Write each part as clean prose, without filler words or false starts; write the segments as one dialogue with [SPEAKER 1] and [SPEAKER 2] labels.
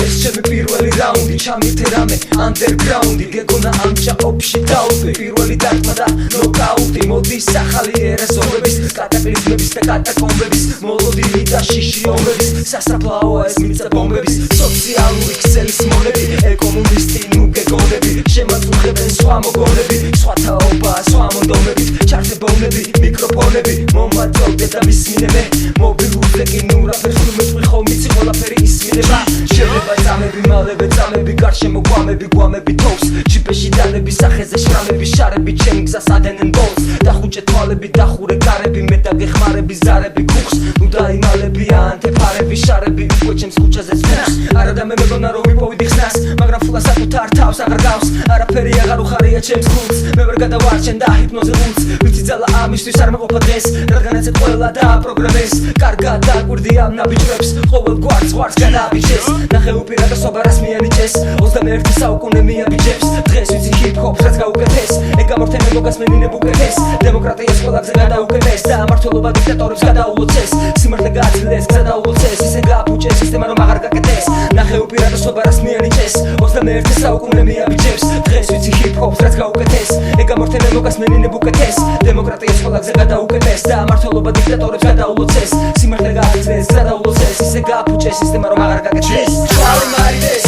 [SPEAKER 1] ეს ჩემი პირველი რაუნდი ჩამირთე რამე ანდერგრაუნდი გეგონა ამ ჭაობში დავდე პირველი დარტყმა და ნოკაუტი მოდის ახალი ერა ზომბების კატაკლიზმების და კატაკომბების მოლოდი და შიშიომების სასაფლაოა ეს მიწა ბომბების სოციალური ქსელის მონები ეკონომისტი ნუ გეგონები შემაწუხებენ სხვა მოგონები სხვა თაობა სხვა მონდომებით ჩართებოვნები მიკროფონები მომაწოდე და მისმინე მობილურზე კი ნუ რაფერს ნუ მეტყვი ხომ იცი ყველაფერი ისმინება შეიძლება წამები მალევე წამები გარშემო გვამები გვამები თოვს ჯიპეში დანები სახეზე შრამები შარები ჩემ გზას ადენენ ბოლს დახუჭე თვალები დახურე გარები მე დაგეხმარები ზარები გუხს ნუ დაიმალები ანთე ფარები შარები უკვე ჩემს ქუჩაზე წნახს არადა მე მეგონა რომ ვიპოვიდი ხსნას მაგრამ ფულა საკუთარ თავს აღარ გავს არაფერი აღარ უხარია ჩემს გულს მე ვერ გადავარჩენ და ჰიპნოზე გულს ვიცი ძალა ამისთვის არ მეყოფა დღეს რადგანაც ეს ყველა დააპროგრამეს კარგად დააკვირდი ამ ნაბიჯებს ყოველ გვარს ზღვარს გადააბიჯეს ნახე უპირატესობა რას მიანიჭეს 21 საუკუნე მიაბიჯებს დღეს ვიცი ჰიპ-ჰოპს რაც გაუკეთეს ეგამორთენ მოგასმენინებ უკეთეს დემოკრატიას ყველაზე გადაუკეთეს და ამართლობა დიქტატორებს გადაულოცეს სიმართლე გააცილეს გზა დაულოცეს ისე გააფუჭეს სისტემა რომ აღარ გაკეთეს ნახე უპირატესობა რას მიანიჭეს 21 საუკუნე მიაბიჯებს დღეს ვიცი ჰიპ-ჰოპს რაც გაუკეთეს ეგამორთენ მოგასმენინებ უკეთეს დემოკრატიას ყველაზე გადაუკეთეს და ამართლობა დიქტატორებს გადაულოცეს სიმართლე გააცილეს გზა დაულოცეს ისე გააფუჭეს სისტემა რომ აღარ გაკეთეს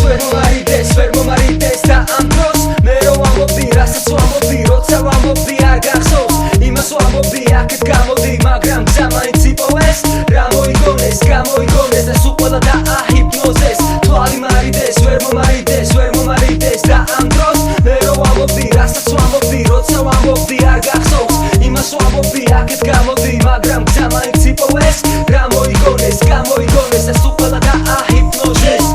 [SPEAKER 1] ვარ მარიდეს ვერ მომარიდეს და ამ დროს მე რომ ვამბობდი რასაც ვამბობდი როცა ვამბობდი არ გახსოვს იმას ვამბობდი აქეთ გამოდი მაგრამ გზა მაინც იპოვეს რა მოიგონეს გამოიგონეს და სულ ყველა დააჰიპნოზეს თვალი მარიდეს ვერ მომარიდეს და ამ დროს მე რომ ვამბობდი რასაც ვამბობდი როცა ვამბობდი არ გახსოვს იმას ვამბობდი აქეთ გამოდი მაგრამ გზა მაინც იპოვეს რა მოიგონეს გამოიგონეს და სულ ყველა დააჰიპნოზეს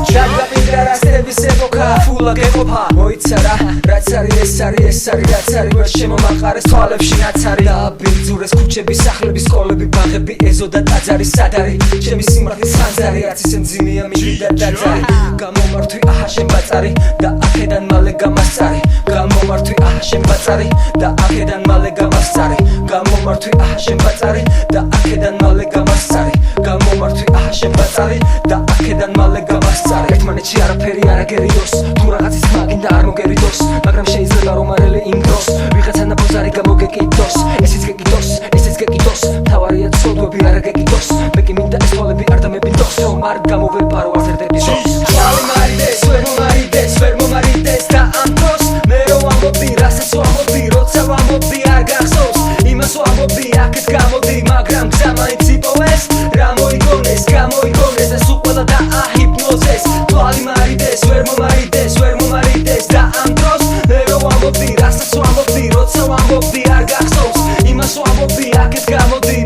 [SPEAKER 1] ფულა გეყოფა მოიცარა რაც არის ეს არის რაც არის ვერ შემომაყარეს თვალებში რაც არის და ბინძურეს ქუჩები სახლები სკოლები ბაღები ეზო და ტაძარი სად არის ჩემი სიმართლის ხანძარი რაც ისე მძიმეა მინდი და დაძარი გამომართვი აჰა შენ ბაწარი და აქედან მალე გამასწარი გამომართვი აჰა შენ ბაწარი და აქედან მალე გამასწარი გამომართვი აჰა შენ ბაწარი და აქედან მალე გამასწარი გამომართვი აჰა შენ ბაწარი და აქედან მალე გამასწარი ერთმანეთში არაფერი არ აგერიოს თუ რაღაცის მაგინდა არ მოგერიდოს მაგრამ შეიძლება რომ არელი იმ დროს ვიღაცა ნაბოზარი გამოგეკიდოს ესეც გეკიდოს თავარია ცოდვები არ გეკიდოს მე კი მინდა ეს თვალები არ დამებინდოს რომ არ გამოვეპარო არც ერთ ეპიზოდს ვერ მომარიდეს და ამ დროს მე რომ ვამბობდი რასაც ვამბობდი როცა ვამბობდი არ გახსოვს იმას ვამბობდი აქეთ გამოდი მაგრამ გზა მაინც იპოვეს რა მოიგონეს და სულ ყველა დააჰიპნოზეს თვალი მარიდეს ვერ მომარიდეს და ამ დროს მე რომ ვამბობდი რასაც ვამბობდი როცა ვამბობდი არ გახსოვს იმას ვამბობდი აქეთ გამოდი